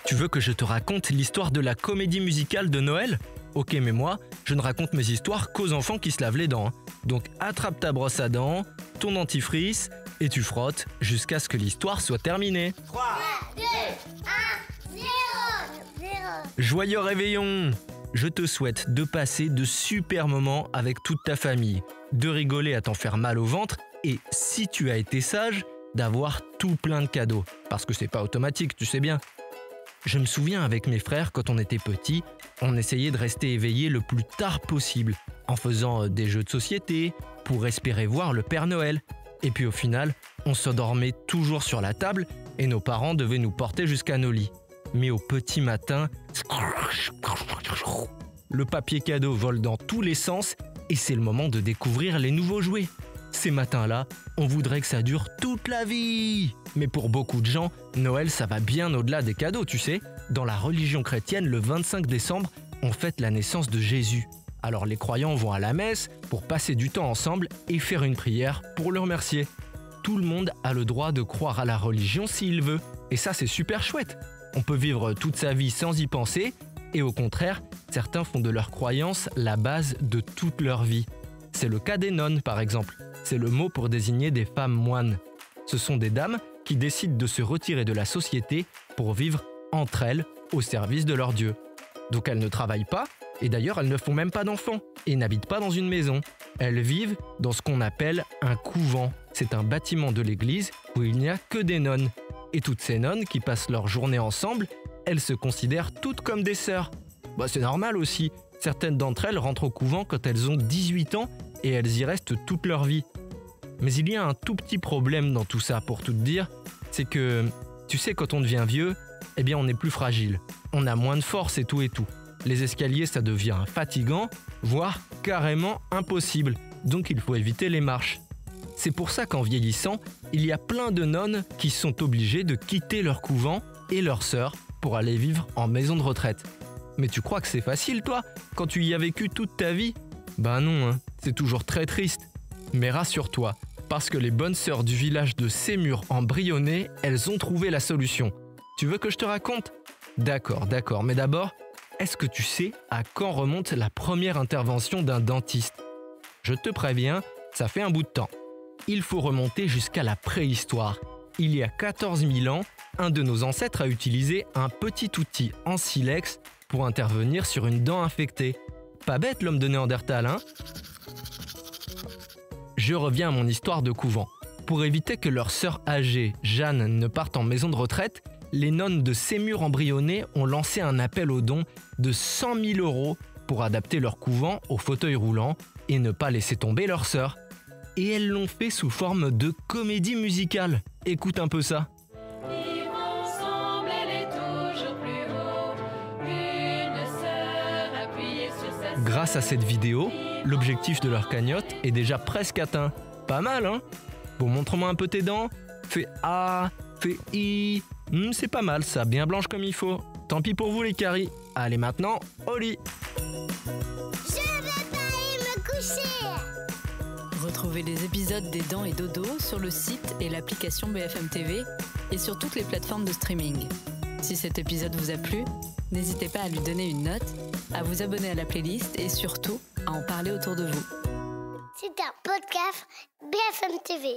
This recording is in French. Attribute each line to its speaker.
Speaker 1: Tu veux que je te raconte l'histoire de la comédie musicale de Noël ? Ok, mais moi, je ne raconte mes histoires qu'aux enfants qui se lavent les dents. Donc attrape ta brosse à dents, ton dentifrice, et tu frottes jusqu'à ce que l'histoire soit terminée.
Speaker 2: 3, 2, 1, 0.
Speaker 1: Joyeux réveillon! Je te souhaite de passer de super moments avec toute ta famille, de rigoler à t'en faire mal au ventre et, si tu as été sage, d'avoir tout plein de cadeaux. Parce que c'est pas automatique, tu sais bien. Je me souviens avec mes frères, quand on était petits, on essayait de rester éveillé le plus tard possible, en faisant des jeux de société, pour espérer voir le Père Noël. Et puis au final, on s'endormait toujours sur la table et nos parents devaient nous porter jusqu'à nos lits. Mais au petit matin, le papier cadeau vole dans tous les sens et c'est le moment de découvrir les nouveaux jouets. Ces matins-là, on voudrait que ça dure toute la vie. Mais pour beaucoup de gens, Noël, ça va bien au-delà des cadeaux, tu sais. Dans la religion chrétienne, le 25 décembre, on fête la naissance de Jésus. Alors les croyants vont à la messe pour passer du temps ensemble et faire une prière pour le remercier. Tout le monde a le droit de croire à la religion s'il veut. Et ça, c'est super chouette. On peut vivre toute sa vie sans y penser. Et au contraire, certains font de leur croyance la base de toute leur vie. C'est le cas des nonnes, par exemple. C'est le mot pour désigner des femmes moines. Ce sont des dames qui décident de se retirer de la société pour vivre entre elles au service de leur Dieu. Donc elles ne travaillent pas, et d'ailleurs elles ne font même pas d'enfants, et n'habitent pas dans une maison. Elles vivent dans ce qu'on appelle un couvent. C'est un bâtiment de l'église où il n'y a que des nonnes. Et toutes ces nonnes qui passent leur journée ensemble, elles se considèrent toutes comme des sœurs. C'est normal aussi. Certaines d'entre elles rentrent au couvent quand elles ont 18 ans et elles y restent toute leur vie. Mais il y a un tout petit problème dans tout ça, pour tout te dire, c'est que, tu sais, quand on devient vieux, on est plus fragile. On a moins de force et tout. Les escaliers, ça devient fatigant, voire carrément impossible. Donc il faut éviter les marches. C'est pour ça qu'en vieillissant, il y a plein de nonnes qui sont obligées de quitter leur couvent et leurs sœurs pour aller vivre en maison de retraite. Mais tu crois que c'est facile, toi, quand tu y as vécu toute ta vie ? Non, c'est toujours très triste. Mais rassure-toi, parce que les bonnes sœurs du village de Sémur-en-Brionnais, elles ont trouvé la solution. Tu veux que je te raconte ? D'accord, mais d'abord, est-ce que tu sais à quand remonte la première intervention d'un dentiste ? Je te préviens, ça fait un bout de temps. Il faut remonter jusqu'à la préhistoire. Il y a 14 000 ans, un de nos ancêtres a utilisé un petit outil en silex pour intervenir sur une dent infectée. Pas bête l'homme de Néandertal, hein ? Je reviens à mon histoire de couvent. Pour éviter que leur sœur âgée, Jeanne, ne parte en maison de retraite, les nonnes de Sémur-en-Brionnais ont lancé un appel aux dons de 100 000 € pour adapter leur couvent au fauteuil roulant et ne pas laisser tomber leur sœur. Et elles l'ont fait sous forme de comédie musicale. Écoute un peu ça.
Speaker 3: Vivre ensemble, elle est toujours plus haut. Une sœur appuyée sur sa sœur.
Speaker 1: Grâce à cette vidéo, l'objectif de leur cagnotte est déjà presque atteint. Pas mal, hein ? Bon, montre-moi un peu tes dents. Fais A, fais I. C'est pas mal ça, bien blanche comme il faut. Tant pis pour vous les caries. Allez maintenant, au lit.
Speaker 2: Je vais pas aller me coucher.
Speaker 4: Retrouvez les épisodes des Dents et Dodo sur le site et l'application BFM TV et sur toutes les plateformes de streaming. Si cet épisode vous a plu, n'hésitez pas à lui donner une note, à vous abonner à la playlist et surtout à en parler autour de vous.
Speaker 2: C'est un podcast BFM TV.